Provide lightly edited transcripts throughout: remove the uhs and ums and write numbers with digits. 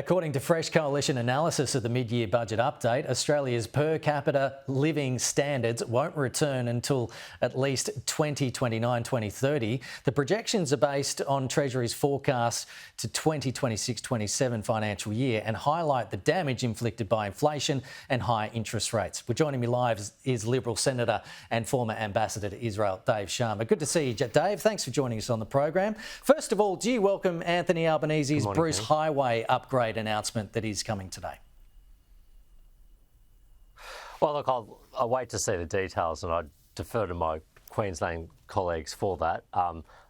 According to Fresh Coalition analysis of the mid-year budget update, Australia's per capita living standards won't return until at least 2029-2030. The projections are based on Treasury's forecast to 2026-27 financial year and highlight the damage inflicted by inflation and high interest rates. Well, joining me live is Liberal Senator and former Ambassador to Israel, Dave Sharma. Good to see you, Dave. Thanks for joining us on the program. First of all, do you welcome Anthony Albanese's Bruce Highway upgrade announcement that is coming today? Well, look, I'll wait to see the details and I defer to my Queensland colleagues for that.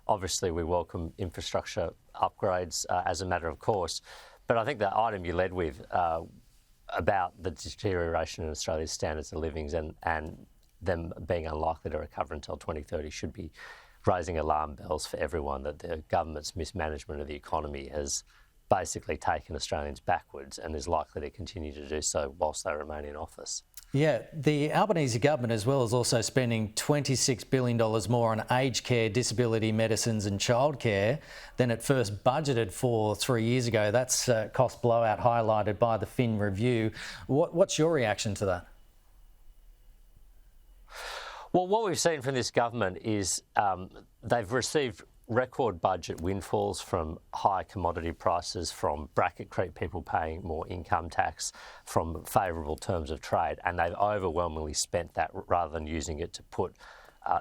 Obviously, we welcome infrastructure upgrades as a matter of course, but I think the item you led with about the deterioration in Australia's standards of living and them being unlikely to recover until 2030 should be raising alarm bells for everyone, that the government's mismanagement of the economy has basically taken Australians backwards and is likely to continue to do so whilst they remain in office. Yeah, the Albanese government as well is also spending $26 billion more on aged care, disability medicines and childcare than it first budgeted for 3 years ago. That's a cost blowout highlighted by the Fin Review. What's your reaction to that? Well, what we've seen from this government is they've received record budget windfalls from high commodity prices, from bracket creep people paying more income tax, from favourable terms of trade, and they've overwhelmingly spent that rather than using it to put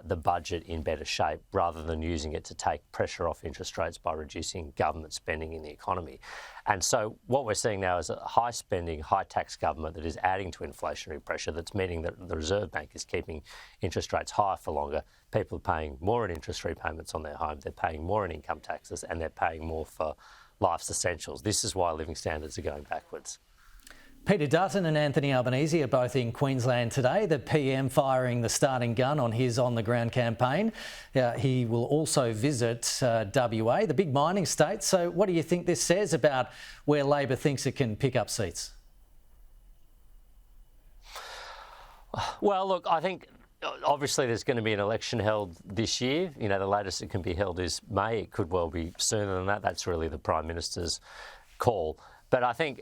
the budget in better shape, rather than using it to take pressure off interest rates by reducing government spending in the economy. And so what we're seeing now is a high spending, high tax government that is adding to inflationary pressure, that's meaning that the Reserve Bank is keeping interest rates higher for longer. People are paying more in interest repayments on their homes, they're paying more in income taxes, and they're paying more for life's essentials. This is why living standards are going backwards. Peter Dutton and Anthony Albanese are both in Queensland today. The PM firing the starting gun on his on-the-ground campaign. He will also visit WA, the big mining state. So what do you think this says about where Labor thinks it can pick up seats? Well, look, I think obviously there's going to be an election held this year. You know, the latest it can be held is May. It could well be sooner than that. That's really the Prime Minister's call. But I think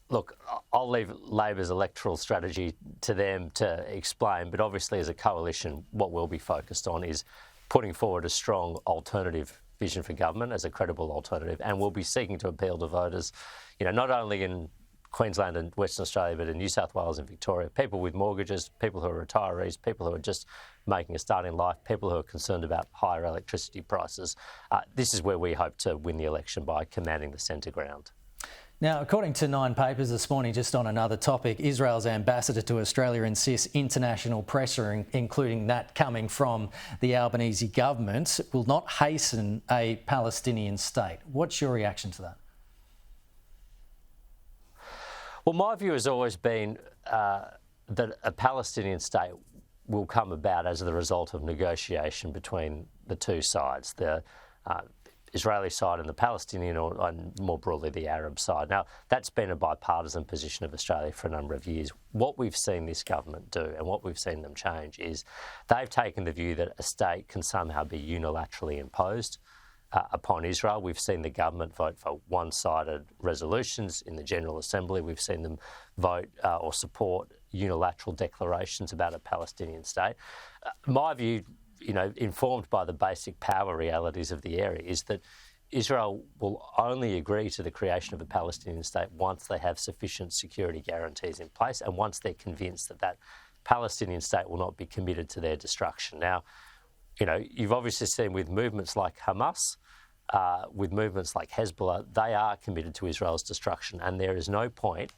look, I'll leave Labor's electoral strategy to them to explain, but obviously as a coalition, what we'll be focused on is putting forward a strong alternative vision for government as a credible alternative, and we'll be seeking to appeal to voters, you know, not only in Queensland and Western Australia, but in New South Wales and Victoria, people with mortgages, people who are retirees, people who are just making a start in life, people who are concerned about higher electricity prices. This is where we hope to win the election, by commanding the centre ground. Now, according to Nine Papers this morning, just on another topic, Israel's ambassador to Australia insists international pressure, including that coming from the Albanese government, will not hasten a Palestinian state. What's your reaction to that? Well, my view has always been that a Palestinian state will come about as the result of negotiation between the two sides, the Israeli side and the Palestinian, and more broadly the Arab side. Now, that's been a bipartisan position of Australia for a number of years. What we've seen this government do and what we've seen them change is they've taken the view that a state can somehow be unilaterally imposed upon Israel. We've seen the government vote for one-sided resolutions in the General Assembly. We've seen them vote or support unilateral declarations about a Palestinian state. My view, you know, informed by the basic power realities of the area, is that Israel will only agree to the creation of a Palestinian state once they have sufficient security guarantees in place and once they're convinced that that Palestinian state will not be committed to their destruction. Now, you know, you've obviously seen with movements like Hamas, with movements like Hezbollah, they are committed to Israel's destruction, and there is no point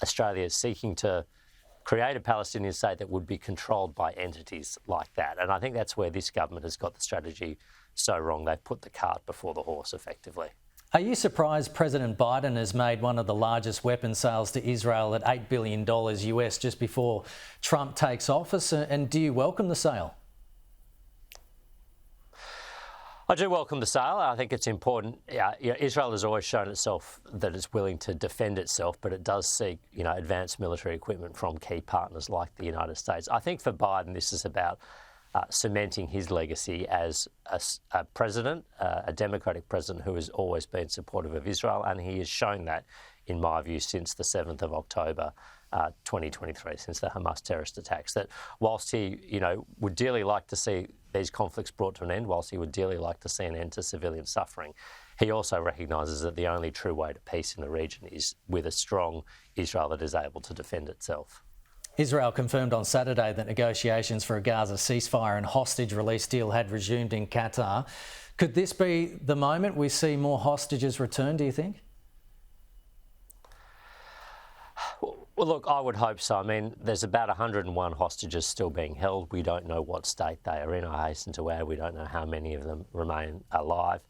Australia seeking to create a Palestinian state that would be controlled by entities like that. And I think that's where this government has got the strategy so wrong. They've put the cart before the horse, effectively. Are you surprised President Biden has made one of the largest weapon sales to Israel at $8 billion US just before Trump takes office? And do you welcome the sale? I do welcome the sale. I think it's important. Israel has always shown itself that it's willing to defend itself, but it does seek, you know, advanced military equipment from key partners like the United States. I think for Biden, this is about cementing his legacy as a president, a democratic president who has always been supportive of Israel, and he has shown that, in my view, since the 7th of October 2023, since the Hamas terrorist attacks. That whilst he, would dearly like to see these conflicts brought to an end, whilst he would dearly like to see an end to civilian suffering, he also recognises that the only true way to peace in the region is with a strong Israel that is able to defend itself. Israel confirmed on Saturday that negotiations for a Gaza ceasefire and hostage release deal had resumed in Qatar. Could this be the moment we see more hostages return, do you think? Well, look, I would hope so. I mean, there's about 101 hostages still being held. We don't know what state they are in. I hasten to add, we don't know how many of them remain alive.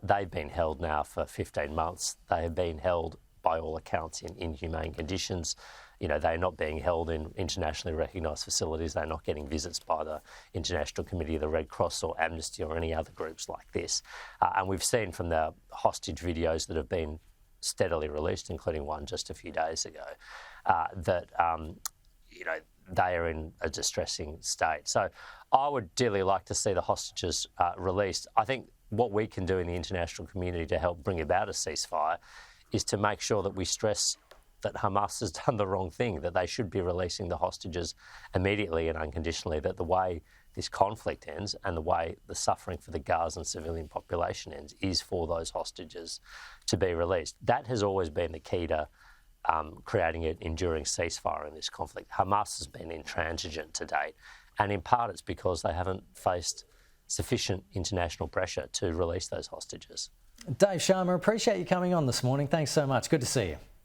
They've been held now for 15 months. They have been held, by all accounts, in inhumane conditions. They're not being held in internationally recognised facilities. They're not getting visits by the International Committee of the Red Cross or Amnesty or any other groups like this. And we've seen from the hostage videos that have been steadily released, including one just a few days ago, that they are in a distressing state. So I would dearly like to see the hostages released. I think what we can do in the international community to help bring about a ceasefire is to make sure that we stress that Hamas has done the wrong thing, that they should be releasing the hostages immediately and unconditionally, that the way this conflict ends and the way the suffering for the Gazan civilian population ends is for those hostages to be released. That has always been the key to creating an enduring ceasefire in this conflict. Hamas has been intransigent to date, and in part it's because they haven't faced sufficient international pressure to release those hostages. Dave Sharma, appreciate you coming on this morning. Thanks so much. Good to see you.